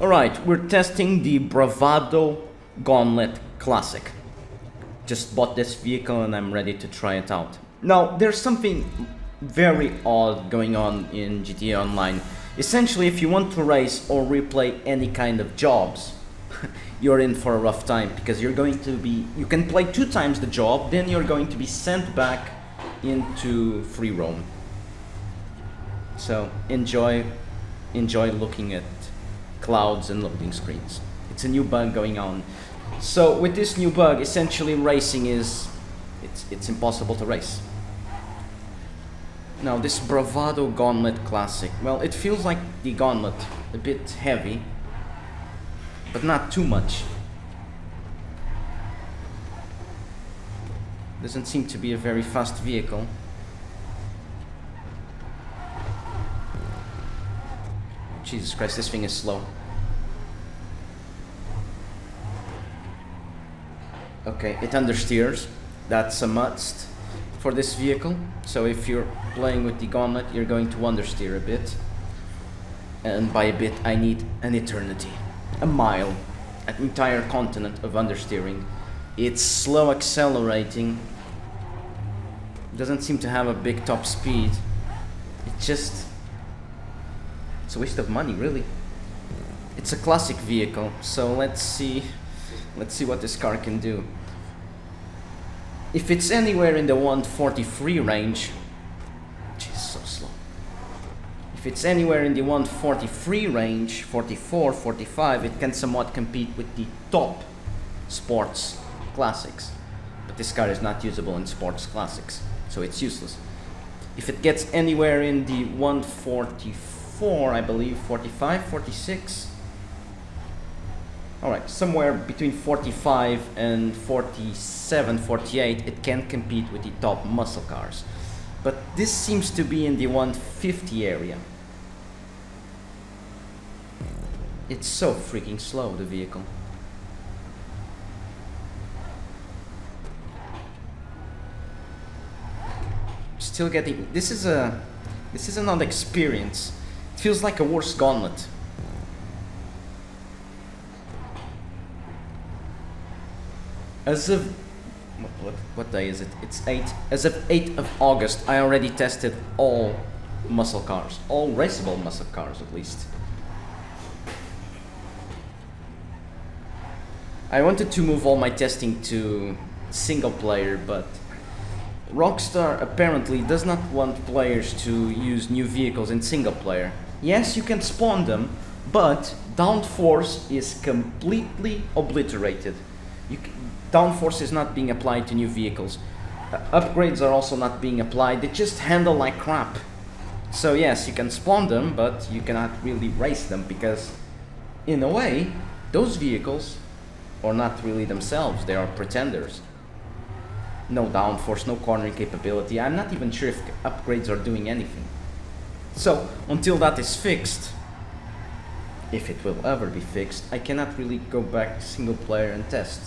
Alright, we're testing the Bravado Gauntlet Classic. Just bought this vehicle and I'm ready to try it out. Now, there's something very odd going on in GTA Online. Essentially, if you want to race or replay any kind of jobs, you're in for a rough time, because you're going to be... You can play 2 times the job, then you're going to be sent back into free roam. So, enjoy looking at clouds and loading screens. It's a new bug going on. So with this new bug, essentially racing is... It's impossible to race. Now this Bravado Gauntlet Classic, well, it feels like the Gauntlet, a bit heavy, but not too much. Doesn't seem to be a very fast vehicle. Jesus Christ, this thing is slow. Okay, it understeers. That's a must for this vehicle. So if you're playing with the Gauntlet, you're going to understeer a bit. And by a bit, I need an eternity. A mile. An entire continent of understeering. It's slow accelerating. Doesn't seem to have a big top speed. It's a waste of money, really. It's a classic vehicle, so let's see what this car can do. If it's anywhere in the 143 range, jeez, so slow. If it's anywhere in the 143 range, 44, 45, it can somewhat compete with the top sports classics. But this car is not usable in sports classics, so it's useless. If it gets anywhere in the 144, I believe, 45, 46. Alright, somewhere between 45 and 47, 48, it can compete with the top muscle cars. But this seems to be in the 150 area. It's so freaking slow, the vehicle. Still getting... This is an odd experience. It feels like a worse Gauntlet. As of... What day is it? It's 8. As of 8th of August, I already tested all muscle cars. All raceable muscle cars, at least. I wanted to move all my testing to single player, but Rockstar apparently does not want players to use new vehicles in single player. Yes, you can spawn them, but downforce is completely obliterated. Downforce is not being applied to new vehicles. Upgrades are also not being applied. They just handle like crap. So yes, you can spawn them, but you cannot really race them, because in a way, those vehicles are not really themselves. They are pretenders. No downforce, no cornering capability. I'm not even sure if upgrades are doing anything. So, until that is fixed, if it will ever be fixed, I cannot really go back to single player and test.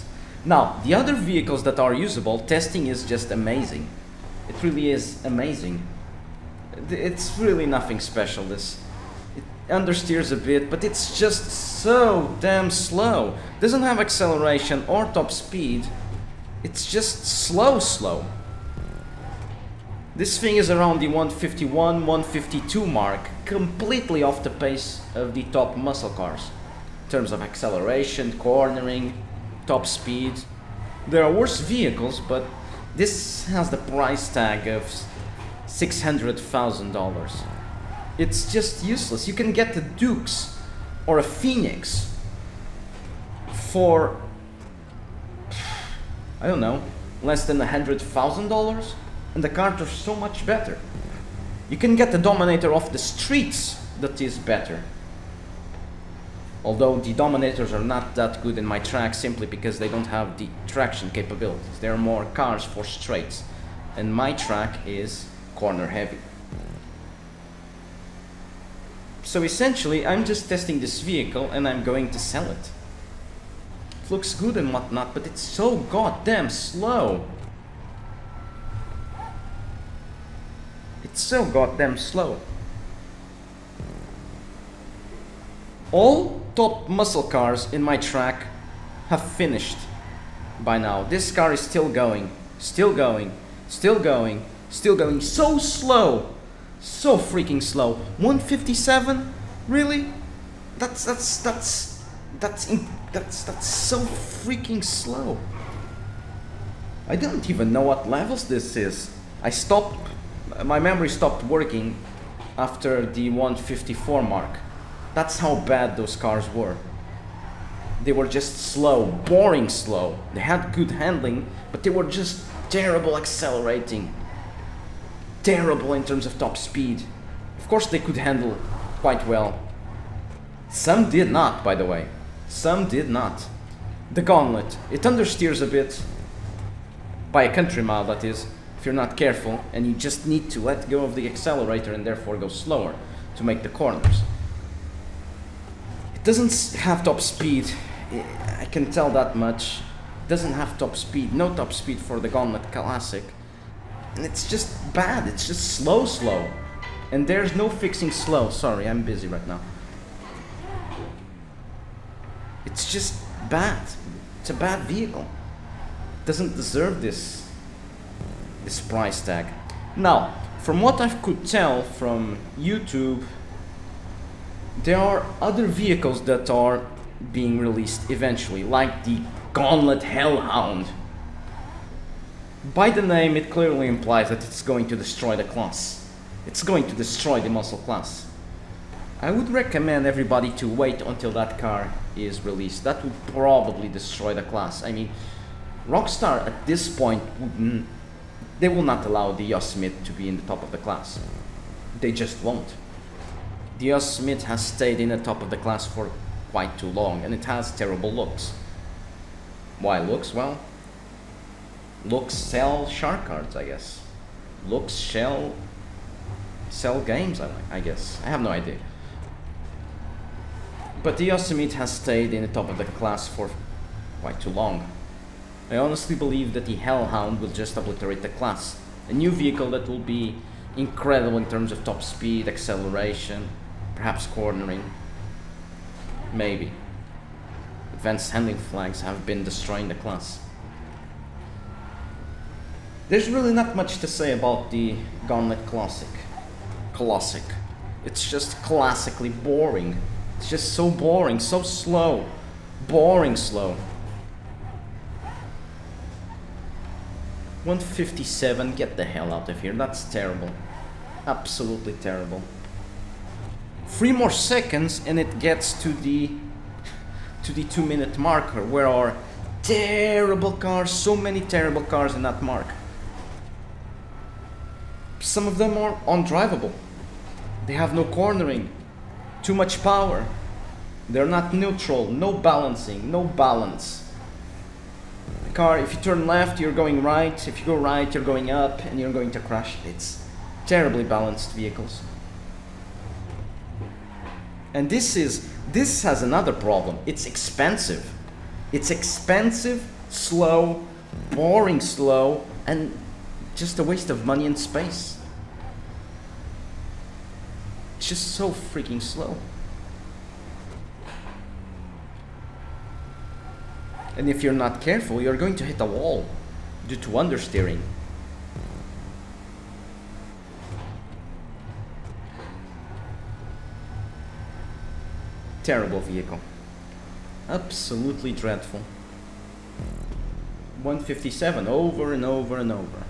Now, the other vehicles that are usable, testing is just amazing. It really is amazing. It's really nothing special, this. It understeers a bit, but it's just so damn slow. Doesn't have acceleration or top speed. It's just slow. This thing is around the 151, 152 mark, completely off the pace of the top muscle cars. In terms of acceleration, cornering, top speed. There are worse vehicles, but this has the price tag of $600,000. It's just useless. You can get the Dukes or a Phoenix for, I don't know, less than $100,000, and the cars are so much better. You can get the Dominator off the streets that is better. Although the Dominators are not that good in my track, simply because they don't have the traction capabilities. They're more cars for straights, and my track is corner heavy. So essentially, I'm just testing this vehicle and I'm going to sell it. It looks good and whatnot, but it's so goddamn slow. It's so goddamn slow. All top muscle cars in my track have finished by now. This car is still going, still going, still going, still going. So slow, so freaking slow. 157, really? That's so freaking slow. I don't even know what levels this is. My memory stopped working after the 154 mark. That's how bad those cars were. They were just slow, boring slow. They had good handling, but they were just terrible accelerating. Terrible in terms of top speed. Of course they could handle quite well. Some did not, by the way. Some did not. The Gauntlet, it understeers a bit. By a country mile, that is, if you're not careful, and you just need to let go of the accelerator and therefore go slower to make the corners. It doesn't have top speed, I can tell that much. It doesn't have top speed, no top speed for the Gauntlet Classic. And it's just bad, it's just slow. And there's no fixing slow. Sorry, I'm busy right now. It's just bad. It's a bad vehicle. It doesn't deserve this price tag. Now, from what I could tell from YouTube, there are other vehicles that are being released eventually, like the Gauntlet Hellhound. By the name, it clearly implies that it's going to destroy the class. It's going to destroy the muscle class. I would recommend everybody to wait until that car is released. That would probably destroy the class. I mean, Rockstar at this point they will not allow the Yosemite to be in the top of the class. They just won't. The Yosemite has stayed in the top of the class for quite too long, and it has terrible looks. Why looks? Well, looks sell shark cards, I guess. Looks sell games, I guess. I have no idea. But the Yosemite has stayed in the top of the class for quite too long. I honestly believe that the Hellhound will just obliterate the class. A new vehicle that will be incredible in terms of top speed, acceleration, perhaps cornering. Maybe. Advanced handling flags have been destroying the class. There's really not much to say about the Gauntlet Classic. It's just classically boring. It's just so boring, so slow. Boring slow. 157, get the hell out of here. That's terrible. Absolutely terrible. 3 more seconds and it gets to the 2-minute marker, where are terrible cars, so many terrible cars in that mark. Some of them are undrivable. They have no cornering, too much power. They're not neutral, no balancing, no balance. The car, if you turn left, you're going right. If you go right, you're going up and you're going to crash. It's terribly balanced vehicles. And this has another problem. It's expensive. It's expensive, slow, boring slow, and just a waste of money and space. It's just so freaking slow. And if you're not careful, you're going to hit a wall due to understeering. Terrible vehicle. Absolutely dreadful. 157 over and over and over.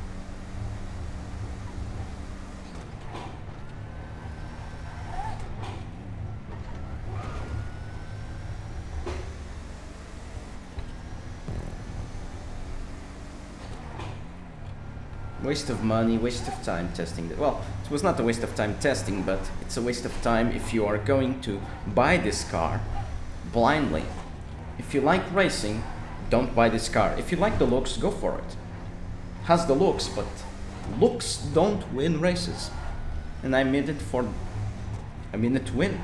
Waste of money, waste of time testing. Well, it was not a waste of time testing, but it's a waste of time if you are going to buy this car blindly. If you like racing, don't buy this car. If you like the looks, go for it. Has the looks, but looks don't win races. And I'm in it to win.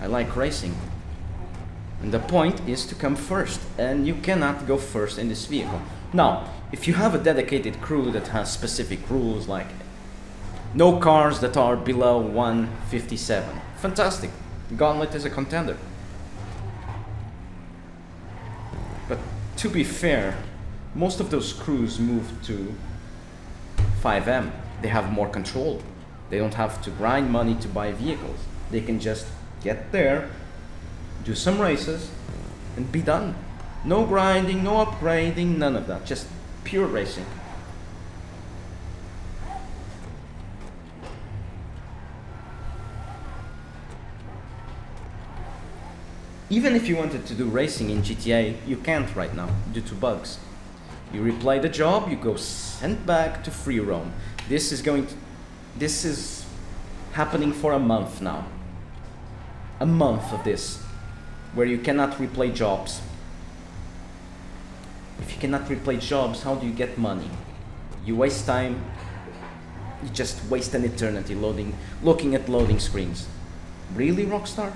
I like racing. And the point is to come first, and you cannot go first in this vehicle. Now, if you have a dedicated crew that has specific rules, like no cars that are below 157, fantastic. Gauntlet is a contender. To be fair, most of those crews moved to 5M. They have more control. They don't have to grind money to buy vehicles. They can just get there, do some races, and be done. No grinding, no upgrading, none of that. Just pure racing. Even if you wanted to do racing in GTA, you can't right now due to bugs. You replay the job, you go sent back to free roam. This is happening for a month now. A month of this, where you cannot replay jobs. If you cannot replay jobs, how do you get money? You waste time, you just waste an eternity looking at loading screens. Really, Rockstar?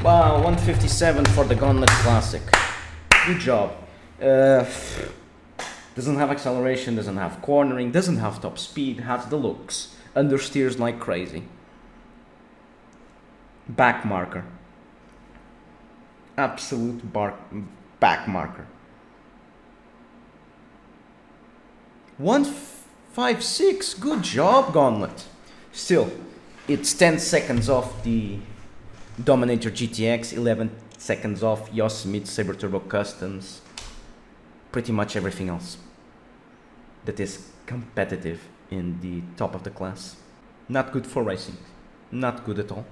Wow, 157 for the Gauntlet Classic. Good job. Doesn't have acceleration, doesn't have cornering, doesn't have top speed, has the looks. Understeers like crazy. Back marker. Absolute back marker. 156, good job, Gauntlet. Still, it's 10 seconds off the Dominator GTX, 11 seconds off Yosemite Sabre Turbo Customs, pretty much everything else that is competitive in the top of the class. Not good for racing, not good at all.